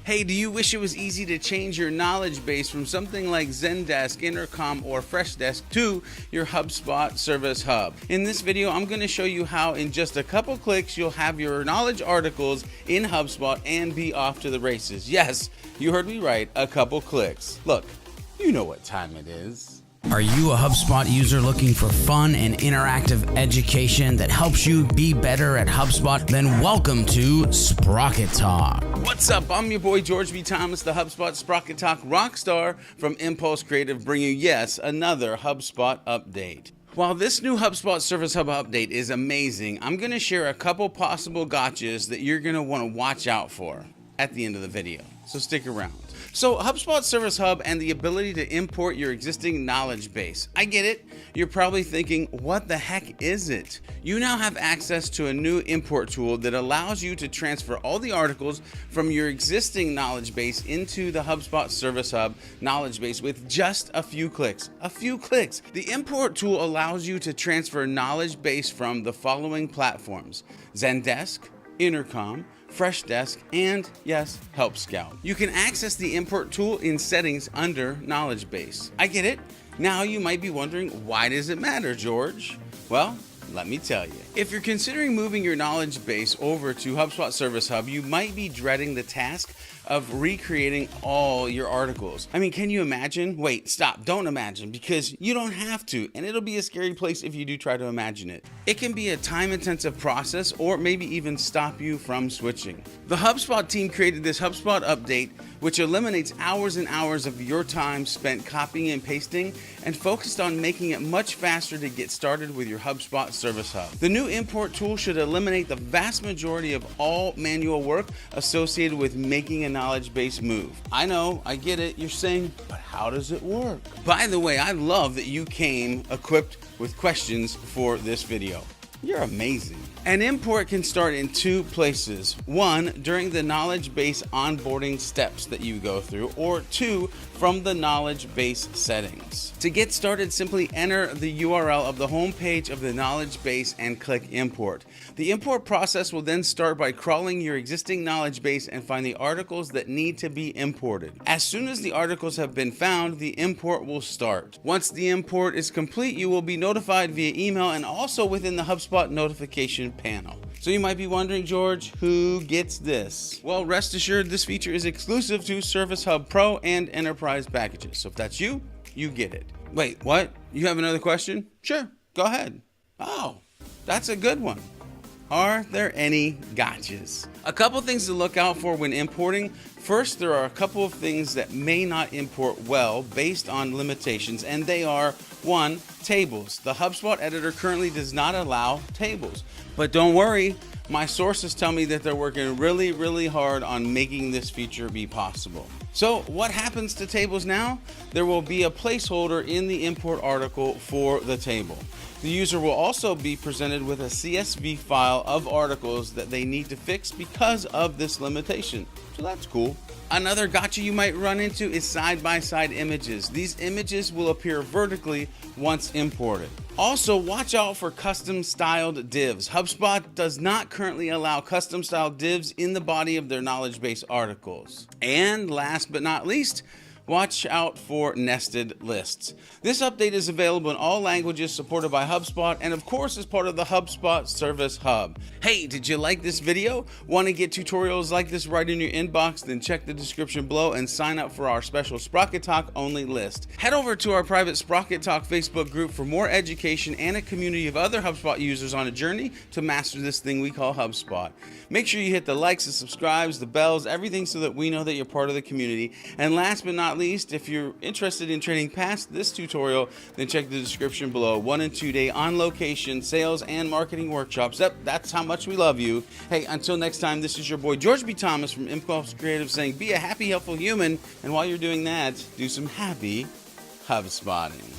Hey, do you wish it was easy to change your knowledge base from something like Zendesk, Intercom, or Freshdesk to your HubSpot Service Hub? In this video, I'm going to show you how in just a couple clicks, you'll have your knowledge articles in HubSpot and be off to the races. Yes, you heard me right, a couple clicks. Look, you know what time it is. Are you a HubSpot user looking for fun and interactive education that helps you be better at HubSpot? Then welcome to Sprocket Talk. What's up? I'm your boy George B. Thomas, the HubSpot Sprocket Talk rockstar from Impulse Creative, bringing another HubSpot update. While this new HubSpot Service Hub update is amazing, I'm going to share a couple possible gotchas that you're going to want to watch out for at the end of the video. So stick around. So HubSpot Service Hub and the ability to import your existing knowledge base. I get it. You're probably thinking, what the heck is it? You now have access to a new import tool that allows you to transfer all the articles from your existing knowledge base into the HubSpot Service Hub knowledge base with just a few clicks. A few clicks. The import tool allows you to transfer knowledge base from the following platforms: Zendesk, Intercom, Freshdesk, and yes, Help Scout. You can access the import tool in settings under knowledge base. I get it. Now you might be wondering, why does it matter, George? Well, let me tell you. If you're considering moving your knowledge base over to HubSpot Service Hub, you might be dreading the task of recreating all your articles. I mean, can you imagine? Wait, stop, don't imagine, because you don't have to, and it'll be a scary place if you do try to imagine it. It can be a time-intensive process, or maybe even stop you from switching. The HubSpot team created this HubSpot update, which eliminates hours and hours of your time spent copying and pasting, and focused on making it much faster to get started with your HubSpot Service Hub. The new import tool should eliminate the vast majority of all manual work associated with making a knowledge base move. I know, I get it. You're saying, but how does it work? By the way, I love that you came equipped with questions for this video. You're amazing. An import can start in two places. One, during the knowledge base onboarding steps that you go through, or two, from the knowledge base settings. To get started, simply enter the URL of the home page of the knowledge base and click import. The import process will then start by crawling your existing knowledge base and find the articles that need to be imported. As soon as the articles have been found, the import will start. Once the import is complete, you will be notified via email and also within the HubSpot notification panel. So you might be wondering, George, who gets this? Well, rest assured, this feature is exclusive to Service Hub Pro and Enterprise packages. So if that's you, you get it. Wait, what? You have another question? Sure, go ahead. Oh, that's a good one. Are there any gotchas? A couple things to look out for when importing. First, there are a couple of things that may not import well based on limitations, and they are: one, tables. The HubSpot editor currently does not allow tables. But don't worry, my sources tell me that they're working really hard on making this feature be possible. So what happens to tables now? There will be a placeholder in the import article for the table. The user will also be presented with a CSV file of articles that they need to fix because of this limitation. So that's cool. Another gotcha you might run into is side-by-side images. These images will appear vertically once imported. Also, watch out for custom-styled divs. HubSpot does not currently allow custom-styled divs in the body of their knowledge base articles. And last but not least, watch out for nested lists. This update is available in all languages, supported by HubSpot, and of course is part of the HubSpot Service Hub. Hey, did you like this video? Want to get tutorials like this right in your inbox? Then check the description below and sign up for our special Sprocket Talk only list. Head over to our private Sprocket Talk Facebook group for more education and a community of other HubSpot users on a journey to master this thing we call HubSpot. Make sure you hit the likes, the subscribes, the bells, everything, so that we know that you're part of the community. And last but not least, if you're interested in training past this tutorial, then check the description below. 1 and 2 day on location sales and marketing workshops. Yep, that's how much we love you. Hey, until next time, this is your boy George B. Thomas from Impulse Creative saying, be a happy, helpful human. And while you're doing that, do some happy HubSpotting.